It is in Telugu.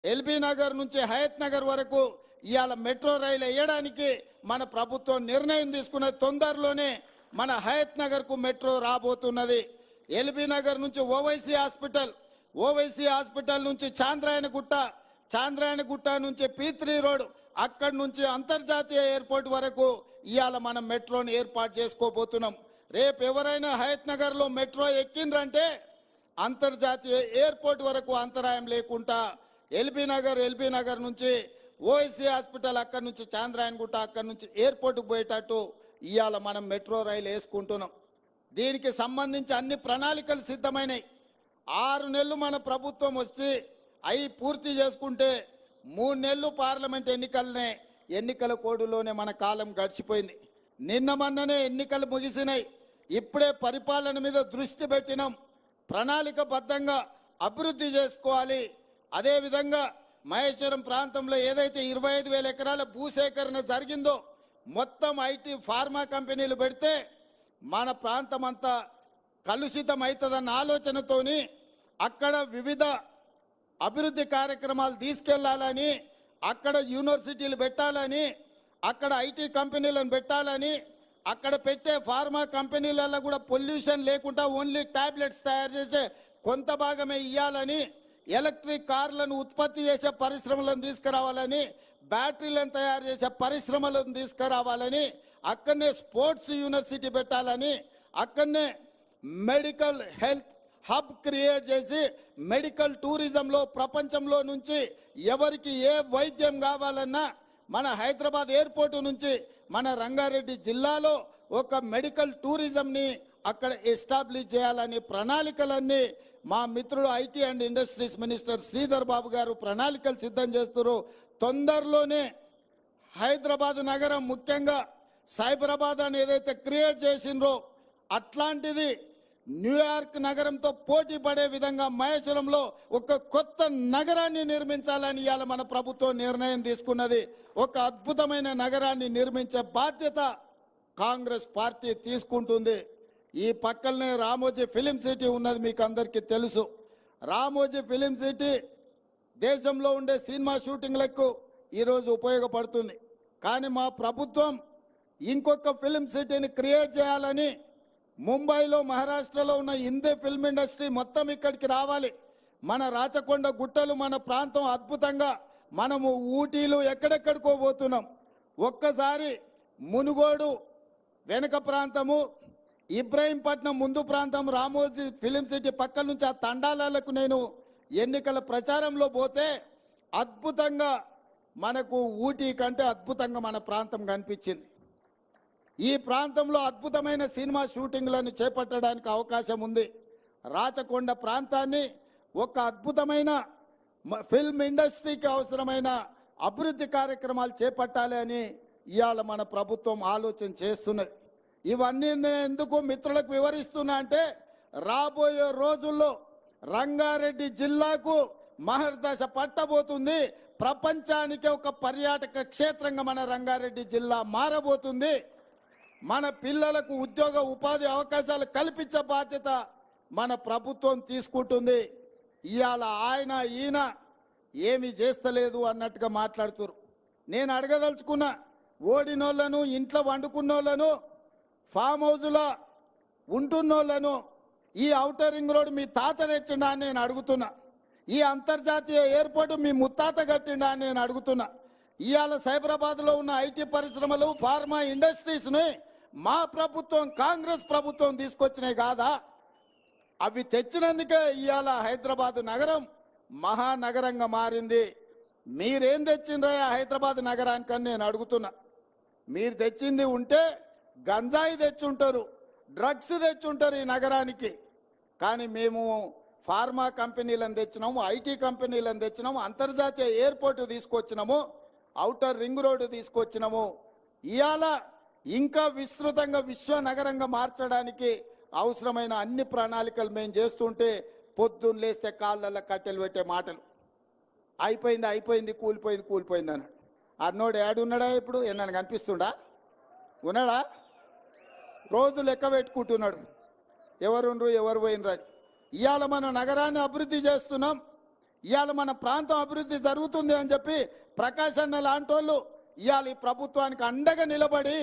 ఎల్బీ నగర్ నుంచి హయత్ నగర్ వరకు ఇవాళ మెట్రో రైలు వేయడానికి మన ప్రభుత్వం నిర్ణయం తీసుకున్న తొందరలోనే మన హయత్ నగర్కు మెట్రో రాబోతున్నది. ఎల్బీ నగర్ నుంచి ఓవైసీ హాస్పిటల్ నుంచి చాంద్రాయణగుట్ట నుంచి P3 రోడ్, అక్కడి నుంచి అంతర్జాతీయ ఎయిర్పోర్ట్ వరకు ఇవాళ మనం మెట్రోని ఏర్పాటు చేసుకోబోతున్నాం. రేపు ఎవరైనా హయత్ నగర్లో మెట్రో ఎక్కిండ్రంటే అంతర్జాతీయ ఎయిర్పోర్ట్ వరకు అంతరాయం లేకుండా ఎల్బీ నగర్ నుంచి ఓవైసీ హాస్పిటల్, అక్కడి నుంచి చాంద్రాయణగుట్ట, అక్కడి నుంచి ఎయిర్పోర్ట్కు పోయేటట్టు ఇవాళ మనం మెట్రో రైలు వేసుకుంటున్నాం. దీనికి సంబంధించి అన్ని ప్రణాళికలు సిద్ధమైనవి. 6 నెలలు మన ప్రభుత్వం వచ్చి అవి పూర్తి చేసుకుంటే 3 నెలలు పార్లమెంట్ ఎన్నికల కోడ్లోనే మన కాలం గడిచిపోయింది. మొన్ననే ఎన్నికలు ముగిసినాయి. ఇప్పుడే పరిపాలన మీద దృష్టి పెట్టినాం. ప్రణాళికబద్ధంగా అభివృద్ధి చేసుకోవాలి. అదేవిధంగా మహేశ్వరం ప్రాంతంలో ఏదైతే 25,000 ఎకరాల భూసేకరణ జరిగిందో మొత్తం ఐటీ ఫార్మా కంపెనీలు పెడితే మన ప్రాంతం అంతా కలుషితం అవుతుందన్న ఆలోచనతోని అక్కడ వివిధ అభివృద్ధి కార్యక్రమాలు తీసుకెళ్లాలని, అక్కడ యూనివర్సిటీలు పెట్టాలని, అక్కడ ఐటీ కంపెనీలను పెట్టాలని, అక్కడ పెట్టే ఫార్మా కంపెనీలలో కూడా పొల్యూషన్ లేకుండా ఓన్లీ టాబ్లెట్స్ తయారు చేసే కొంత భాగమే ఇవ్వాలని, ఎలక్ట్రిక్ కార్లను ఉత్పత్తి చేసే పరిశ్రమలను తీసుకురావాలని, బ్యాటరీలను తయారు చేసే పరిశ్రమలను తీసుకురావాలని, అక్కడనే స్పోర్ట్స్ యూనివర్సిటీ పెట్టాలని, అక్కడనే మెడికల్ హెల్త్ హబ్ క్రియేట్ చేసి మెడికల్ టూరిజంలో ప్రపంచంలో నుంచి ఎవరికి ఏ వైద్యం కావాలన్నా మన హైదరాబాద్ ఎయిర్పోర్ట్ నుంచి మన రంగారెడ్డి జిల్లాలో ఒక మెడికల్ టూరిజంని అక్కడ ఎస్టాబ్లిష్ చేయాలని ప్రణాళికలన్నీ మా మిత్రుడు IT and industries minister Sridhar Babu గారు ప్రణాళికలు సిద్ధం చేస్తున్నారు. తొందరలోనే హైదరాబాద్ నగరం ముఖ్యంగా సైబరాబాద్ అని ఏదైతే క్రియేట్ చేసిండ్రో అట్లాంటిది న్యూయార్క్ నగరంతో పోటీ పడే విధంగా మహేశ్వరంలో ఒక కొత్త నగరాన్ని నిర్మించాలని ఇవాళ మన ప్రభుత్వం నిర్ణయం తీసుకున్నది. ఒక అద్భుతమైన నగరాన్ని నిర్మించే బాధ్యత కాంగ్రెస్ పార్టీ తీసుకుంటుంది. ఈ పక్కనే రామోజీ ఫిలిం సిటీ ఉన్నది, మీకు అందరికీ తెలుసు. రామోజీ ఫిలిం సిటీ దేశంలో ఉండే సినిమా షూటింగ్లకు ఈరోజు ఉపయోగపడుతుంది. కానీ మా ప్రభుత్వం ఇంకొక ఫిలిం సిటీని క్రియేట్ చేయాలని ముంబైలో, మహారాష్ట్రలో ఉన్న హిందీ ఫిల్మ్ ఇండస్ట్రీ మొత్తం ఇక్కడికి రావాలి. మన రాచకొండ గుట్టలు, మన ప్రాంతం అద్భుతంగా, మనము ఊటీలు ఎక్కడెక్కడికో పోతున్నాం. ఒక్కసారి మునుగోడు వెనుక ప్రాంతము, ఇబ్రహీంపట్నం ముందు ప్రాంతం, రామోజీ ఫిలిం సిటీ పక్కల నుంచి ఆ తండాలకు నేను ఎన్నికల ప్రచారంలో పోతే అద్భుతంగా మనకు ఊటీ కంటే అద్భుతంగా మన ప్రాంతం కనిపించింది. ఈ ప్రాంతంలో అద్భుతమైన సినిమా షూటింగ్లను చేపట్టడానికి అవకాశం ఉంది. రాచకొండ ప్రాంతాన్ని ఒక అద్భుతమైన ఫిల్మ్ ఇండస్ట్రీకి అవసరమైన అభివృద్ధి కార్యక్రమాలు చేపట్టాలి అని ఇవాళ మన ప్రభుత్వం ఆలోచన చేస్తున్నది. ఇవన్నీ ఎందుకు మిత్రులకు వివరిస్తున్నా అంటే రాబోయే రోజుల్లో రంగారెడ్డి జిల్లాకు మహర్దశ పట్టబోతుంది. ప్రపంచానికి ఒక పర్యాటక క్షేత్రంగా మన రంగారెడ్డి జిల్లా మారబోతుంది. మన పిల్లలకు ఉద్యోగ ఉపాధి అవకాశాలు కల్పించే బాధ్యత మన ప్రభుత్వం తీసుకుంటుంది. ఇవాళ ఈయన ఏమి చేస్తలేదు అన్నట్టుగా మాట్లాడుతున్నారు. నేను అడగదలుచుకున్న ఓడినోళ్లను, ఇంట్లో వండుకున్నోళ్లను, ఫామ్ హౌస్లో ఉంటున్నోళ్లను ఈ ఔటర్ రింగ్ రోడ్ మీ తాత తెచ్చిండా అని నేను అడుగుతున్నా. ఈ అంతర్జాతీయ ఎయిర్పోర్ట్ మీ ముత్తాత కట్టిండా అని నేను అడుగుతున్నా. ఇవాళ సైబరాబాద్లో ఉన్న ఐటీ పరిశ్రమలు, ఫార్మా ఇండస్ట్రీస్ని మా ప్రభుత్వం, కాంగ్రెస్ ప్రభుత్వం తీసుకొచ్చినాయి కాదా? అవి తెచ్చినందుకే ఇవాళ హైదరాబాద్ నగరం మహానగరంగా మారింది. మీరేం తెచ్చిండ్రా హైదరాబాద్ నగరానికని నేను అడుగుతున్నా. మీరు తెచ్చింది ఉంటే గంజాయి తెచ్చుంటారు, డ్రగ్స్ తెచ్చుంటారు ఈ నగరానికి. కానీ మేము ఫార్మా కంపెనీలను తెచ్చినాము, ఐటీ కంపెనీలను తెచ్చినాము, అంతర్జాతీయ ఎయిర్పోర్టు తీసుకొచ్చినాము, ఔటర్ రింగ్ రోడ్డు తీసుకొచ్చినాము. ఇవాళ ఇంకా విస్తృతంగా విశ్వ నగరంగా మార్చడానికి అవసరమైన అన్ని ప్రణాళికలు మేము చేస్తుంటే పొద్దున్న లేస్తే కాళ్ళల్లో కట్టెలు పెట్టే మాటలు, అయిపోయింది కూలిపోయింది అన్నాడు. అన్నోడు ఏడున్నాడా? ఇప్పుడు ఎన్నను కనిపిస్తుండా? ఉన్నాడా? రోజు లెక్క పెట్టుకుంటున్నాడు ఎవరు పోయినరా. ఇవాళ మన నగరాన్ని అభివృద్ధి చేస్తున్నాం. ఇవాళ మన ప్రాంతం అభివృద్ధి జరుగుతుంది అని చెప్పి ప్రకాష్ అన్న లాంటి వాళ్ళు ఇవాళ ఈ ప్రభుత్వానికి అండగా నిలబడి